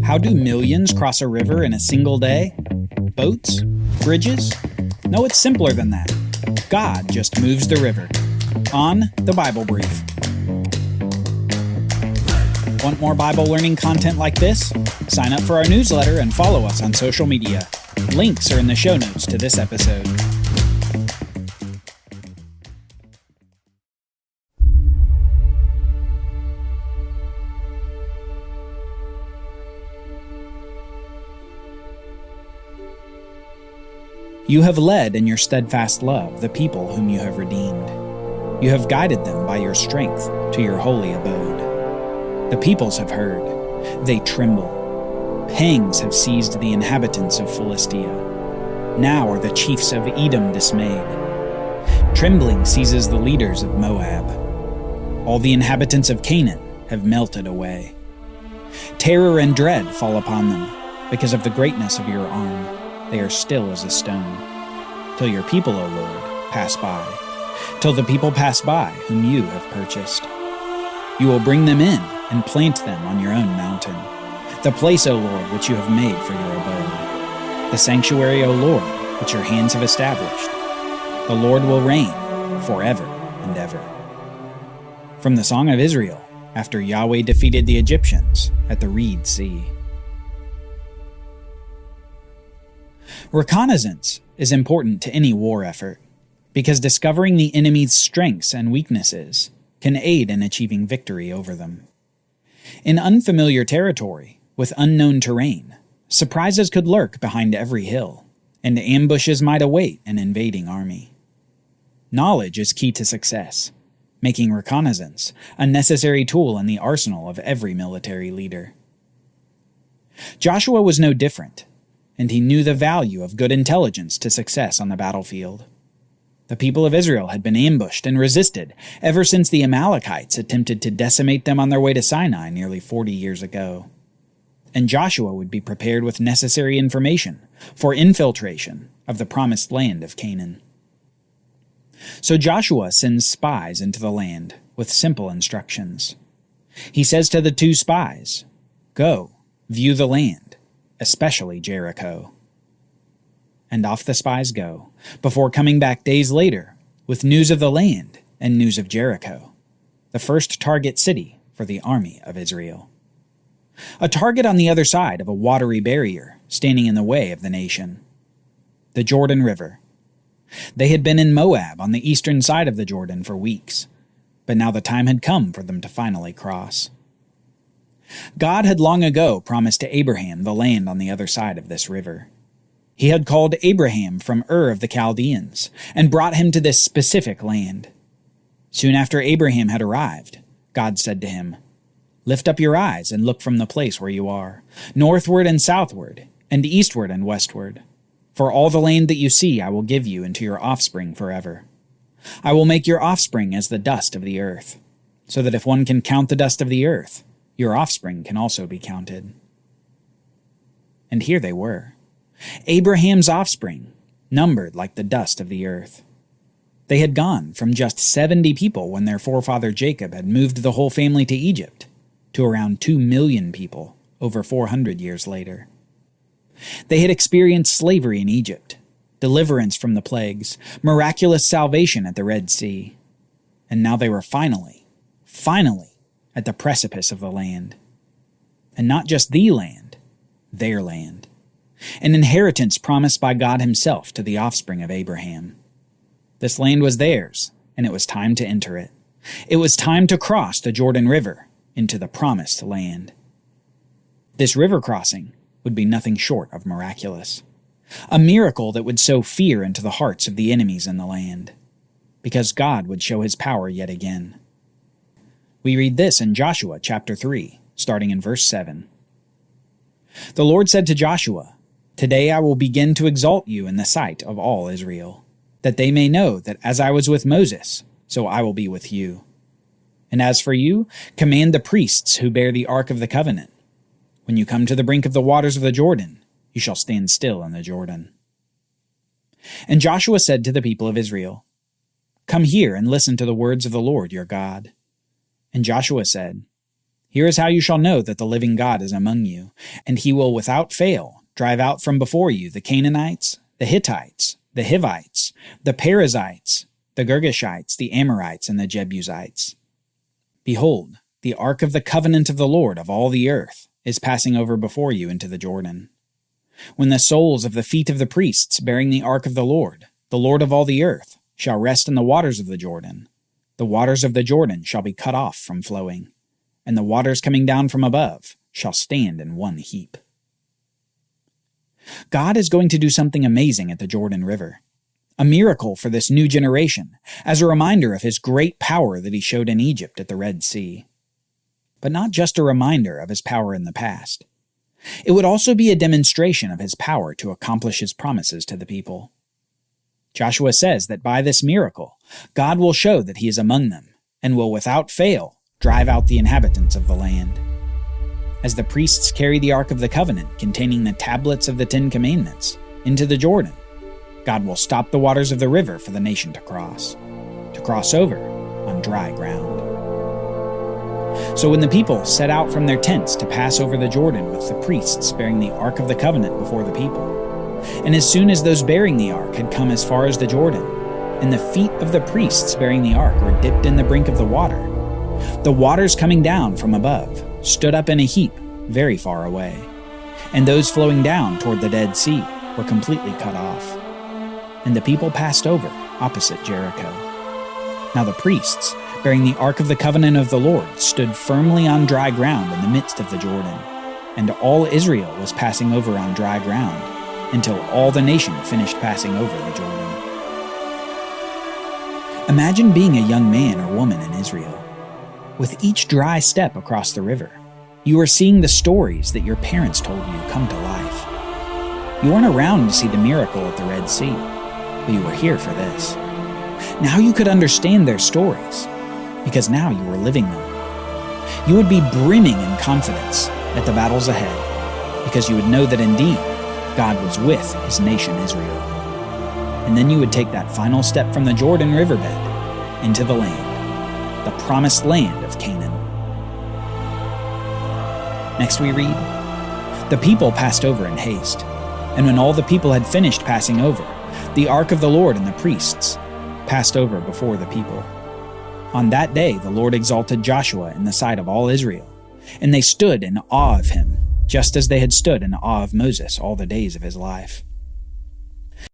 How do millions cross a river in a single day? Boats? Bridges? No, it's simpler than that. God just moves the river. On the Bible Brief. Want more Bible learning content like this? Sign up for our newsletter and follow us on social media. Links are in the show notes to this episode. You have led in your steadfast love the people whom you have redeemed. You have guided them by your strength to your holy abode. The peoples have heard. They tremble. Pangs have seized the inhabitants of Philistia. Now are the chiefs of Edom dismayed. Trembling seizes the leaders of Moab. All the inhabitants of Canaan have melted away. Terror and dread fall upon them because of the greatness of your arm. They are still as a stone. Till your people, O Lord, pass by. Till the people pass by whom you have purchased. You will bring them in and plant them on your own mountain, the place, O Lord, which you have made for your abode, the sanctuary, O Lord, which your hands have established. The Lord will reign forever and ever. From the Song of Israel, after Yahweh defeated the Egyptians at the Reed Sea. Reconnaissance is important to any war effort because discovering the enemy's strengths and weaknesses can aid in achieving victory over them. In unfamiliar territory, with unknown terrain, surprises could lurk behind every hill, and ambushes might await an invading army. Knowledge is key to success, making reconnaissance a necessary tool in the arsenal of every military leader. Joshua was no different, and he knew the value of good intelligence to success on the battlefield. The people of Israel had been ambushed and resisted ever since the Amalekites attempted to decimate them on their way to Sinai nearly 40 years ago. And Joshua would be prepared with necessary information for infiltration of the promised land of Canaan. So Joshua sends spies into the land with simple instructions. He says to the two spies, "Go, view the land, especially Jericho." And off the spies go, before coming back days later with news of the land and news of Jericho, the first target city for the army of Israel. A target on the other side of a watery barrier standing in the way of the nation. The Jordan River. They had been in Moab on the eastern side of the Jordan for weeks, but now the time had come for them to finally cross. God had long ago promised to Abraham the land on the other side of this river. He had called Abraham from Ur of the Chaldeans and brought him to this specific land. Soon after Abraham had arrived, God said to him, "Lift up your eyes and look from the place where you are, northward and southward, and eastward and westward. For all the land that you see I will give you and to your offspring forever. I will make your offspring as the dust of the earth, so that if one can count the dust of the earth, your offspring can also be counted." And here they were, Abraham's offspring, numbered like the dust of the earth. They had gone from just 70 people when their forefather Jacob had moved the whole family to Egypt, to around 2 million people over 400 years later. They had experienced slavery in Egypt, deliverance from the plagues, miraculous salvation at the Red Sea, and now they were finally at the precipice of the land. And not just the land, their land. An inheritance promised by God himself to the offspring of Abraham. This land was theirs, and it was time to enter it. It was time to cross the Jordan River into the promised land. This river crossing would be nothing short of miraculous. A miracle that would sow fear into the hearts of the enemies in the land, because God would show his power yet again. We read this in Joshua chapter 3, starting in verse 7. The Lord said to Joshua, "Today I will begin to exalt you in the sight of all Israel, that they may know that as I was with Moses, so I will be with you. And as for you, command the priests who bear the ark of the covenant. When you come to the brink of the waters of the Jordan, you shall stand still in the Jordan." And Joshua said to the people of Israel, "Come here and listen to the words of the Lord your God." And Joshua said, Here is how you shall know that the living God is among you, and he will without fail drive out from before you the Canaanites, the Hittites, the Hivites, the Perizzites, the Girgashites, the Amorites, and the Jebusites. Behold, the ark of the covenant of the Lord of all the earth is passing over before you into the Jordan. When the soles of the feet of the priests bearing the ark of the Lord of all the earth, shall rest in the waters of the waters of the Jordan shall be cut off from flowing, and the waters coming down from above shall stand in one heap. God is going to do something amazing at the Jordan River, a miracle for this new generation, as a reminder of his great power that he showed in Egypt at the Red Sea. But not just a reminder of his power in the past. It would also be a demonstration of his power to accomplish his promises to the people. Joshua says that by this miracle, God will show that he is among them, and will without fail drive out the inhabitants of the land. As the priests carry the Ark of the Covenant containing the tablets of the Ten Commandments into the Jordan, God will stop the waters of the river for the nation to cross over on dry ground. So when the people set out from their tents to pass over the Jordan with the priests bearing the Ark of the Covenant before the people, and as soon as those bearing the Ark had come as far as the Jordan, and the feet of the priests bearing the Ark were dipped in the brink of the waters coming down from above stood up in a heap very far away, and those flowing down toward the Dead Sea were completely cut off. And the people passed over opposite Jericho. Now the priests, bearing the Ark of the Covenant of the Lord, stood firmly on dry ground in the midst of the Jordan, and all Israel was passing over on dry ground, until all the nation finished passing over the Jordan. Imagine being a young man or woman in Israel. With each dry step across the river, you are seeing the stories that your parents told you come to life. You weren't around to see the miracle at the Red Sea, but you were here for this. Now you could understand their stories, because now you were living them. You would be brimming in confidence at the battles ahead, because you would know that indeed God was with his nation Israel. And then you would take that final step from the Jordan riverbed into the land, the promised land of Canaan. Next we read, "The people passed over in haste, and when all the people had finished passing over, the ark of the Lord and the priests passed over before the people. On that day the Lord exalted Joshua in the sight of all Israel, and they stood in awe of him, just as they had stood in awe of Moses all the days of his life.